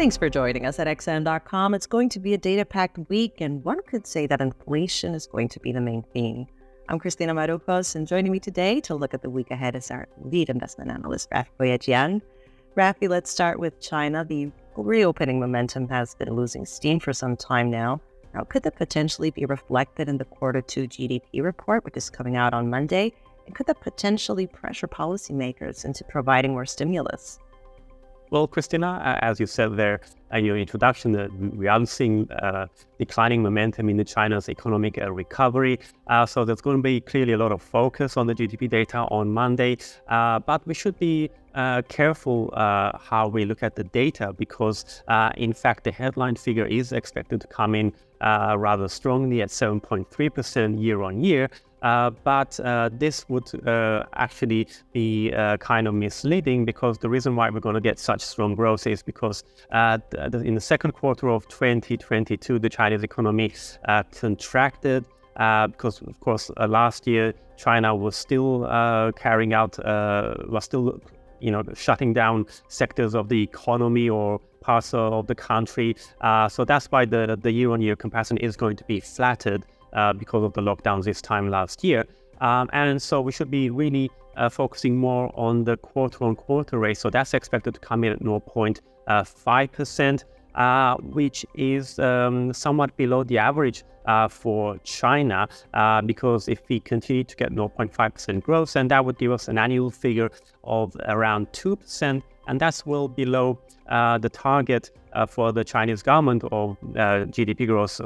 Thanks for joining us at XM.com. It's going to be a data-packed week, and one could say that inflation is going to be the main theme. I'm Christina Marujos, and joining me today to look at the week ahead is our lead investment analyst, Rafi Boyadjian. Rafi, let's start with China. The reopening momentum has been losing steam for some time now. Now, could that potentially be reflected in the Q2 GDP report, which is coming out on Monday? And could that potentially pressure policymakers into providing more stimulus? Well, Christina, as you said there in your introduction, we are seeing declining momentum in China's economic recovery. So there's going to be clearly a lot of focus on the GDP data on Monday. But we should be careful how we look at the data because, in fact, the headline figure is expected to come in rather strongly at 7.3% year on year. But this would actually be kind of misleading because the reason why we're going to get such strong growth is because in the second quarter of 2022, the Chinese economy contracted because, of course, last year, China was still shutting down sectors of the economy or parts of the country. So that's why the year-on-year comparison is going to be flattered because of the lockdowns this time last year. And so we should be really focusing more on the quarter-on-quarter rate. So that's expected to come in at 0.5%, which is somewhat below the average for China, because if we continue to get 0.5% growth, then that would give us an annual figure of around 2%, and that's well below the target for the Chinese government of GDP growth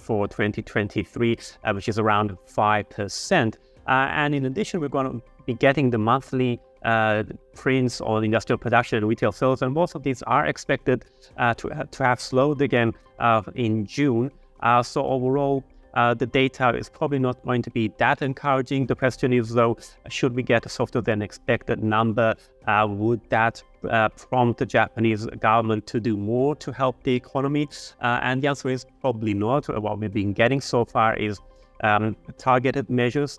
for 2023, which is around 5%. And in addition, we're going to be getting the monthly prints on industrial production and retail sales, and most of these are expected to have slowed again in June. So overall, the data is probably not going to be that encouraging. The question is, though, should we get a softer than expected number? Would that prompt the Japanese government to do more to help the economy? And the answer is probably not. What we've been getting so far is targeted measures,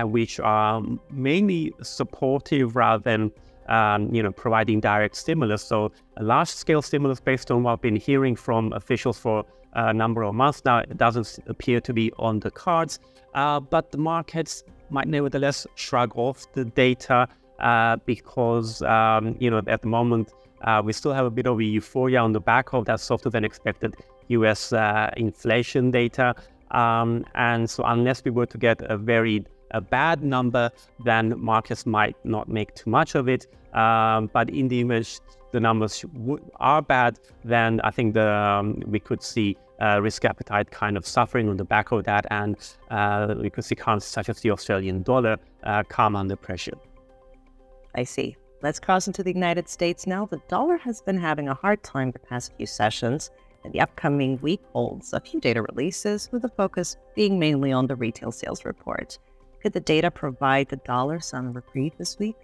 which are mainly supportive rather than providing direct stimulus. So a large-scale stimulus, based on what I've been hearing from officials for a number of months now, it doesn't appear to be on the cards. But the markets might nevertheless shrug off the data because at the moment we still have a bit of a euphoria on the back of that softer than expected US inflation data. And so unless we were to get a bad number, then markets might not make too much of it. But in the image the numbers are bad, then I think we could see risk appetite kind of suffering on the back of that, and we could see currencies such as the Australian dollar come under pressure. I see. Let's cross into the United States now. The dollar has been having a hard time the past few sessions, and the upcoming week holds a few data releases, with the focus being mainly on the retail sales report. Could the data provide the dollar some reprieve this week?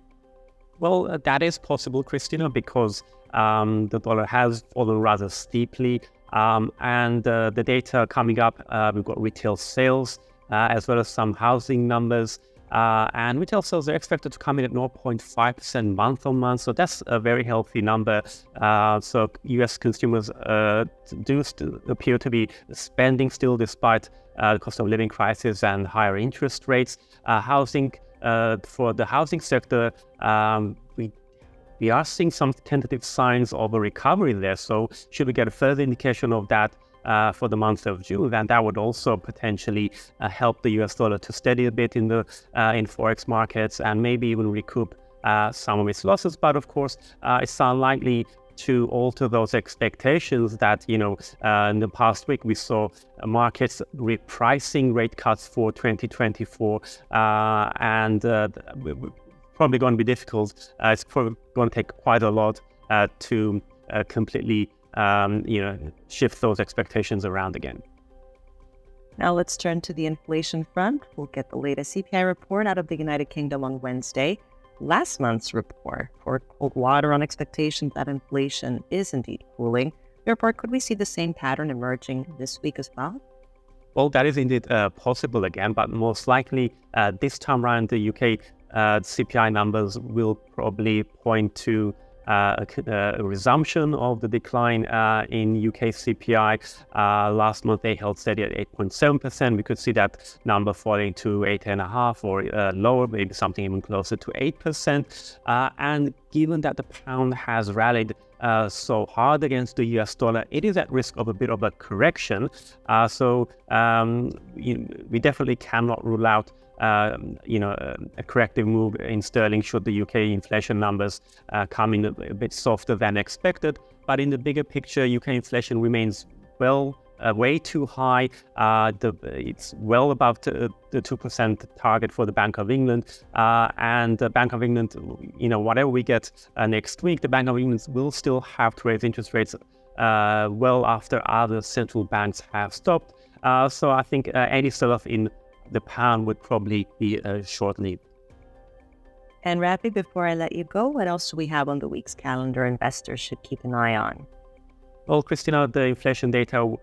Well, that is possible, Christina, because the dollar has fallen rather steeply. And the data coming up, we've got retail sales as well as some housing numbers. And retail sales are expected to come in at 0.5% month on month. So that's a very healthy number. So US consumers do still appear to be spending still despite the cost of living crisis and higher interest rates. Housing, for the housing sector, we are seeing some tentative signs of a recovery there. So should we get a further indication of that for the month of June, then that would also potentially help the US dollar to steady a bit in Forex markets and maybe even recoup some of its losses. But of course, it's unlikely to alter those expectations that, in the past week we saw markets repricing rate cuts for 2024, and probably going to be difficult. It's probably going to take quite a lot to completely shift those expectations around again. Now let's turn to the inflation front. We'll get the latest CPI report out of the United Kingdom on Wednesday. Last month's report poured cold water on expectations that inflation is indeed cooling. Therefore, could we see the same pattern emerging this week as well? Well, that is indeed possible again, but most likely this time around the UK CPI numbers will probably point to a resumption of the decline in UK CPI. Last month they held steady at 8.7%. We could see that number falling to 8.5% or lower, maybe something even closer to 8%. And given that the pound has rallied so hard against the US dollar, it is at risk of a bit of a correction. We definitely cannot rule out a corrective move in sterling should the UK inflation numbers come in a bit softer than expected. But in the bigger picture, UK inflation remains way too high. It's well above the 2% target for the Bank of England. And the Bank of England, whatever we get next week, the Bank of England will still have to raise interest rates well after other central banks have stopped. So I think any sell-off in the pound would probably be short-lived. And Rafi, before I let you go, what else do we have on the week's calendar investors should keep an eye on? Well, Christina, the inflation data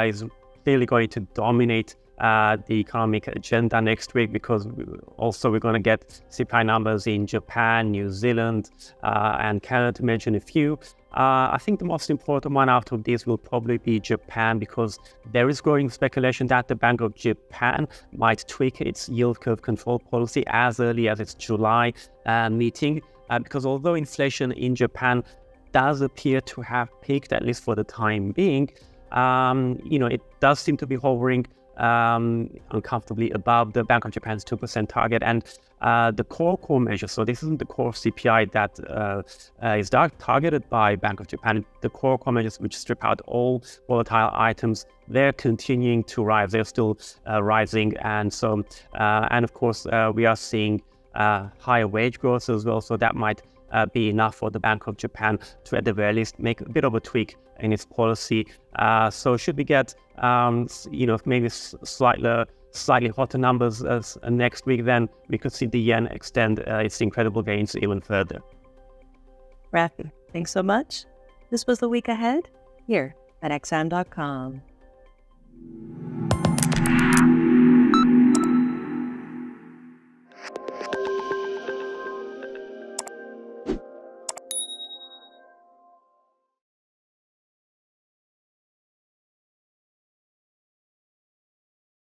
is clearly going to dominate the economic agenda next week, because we're going to get CPI numbers in Japan, New Zealand, and Canada, to mention a few. I think the most important one out of these will probably be Japan, because there is growing speculation that the Bank of Japan might tweak its yield curve control policy as early as its July meeting, because although inflation in Japan does appear to have peaked, at least for the time being, it does seem to be hovering uncomfortably above the Bank of Japan's 2% target. And the core measure, so this isn't the core CPI that is targeted by Bank of Japan. The core measures, which strip out all volatile items, they're continuing to rise. They're still rising. And so, and of course, we are seeing higher wage growth as well. So that might be enough for the Bank of Japan to, at the very least, make a bit of a tweak in its policy. So should we get, maybe slightly hotter numbers next week, then we could see the yen extend its incredible gains even further. Rafi, thanks so much. This was The Week Ahead here at xam.com.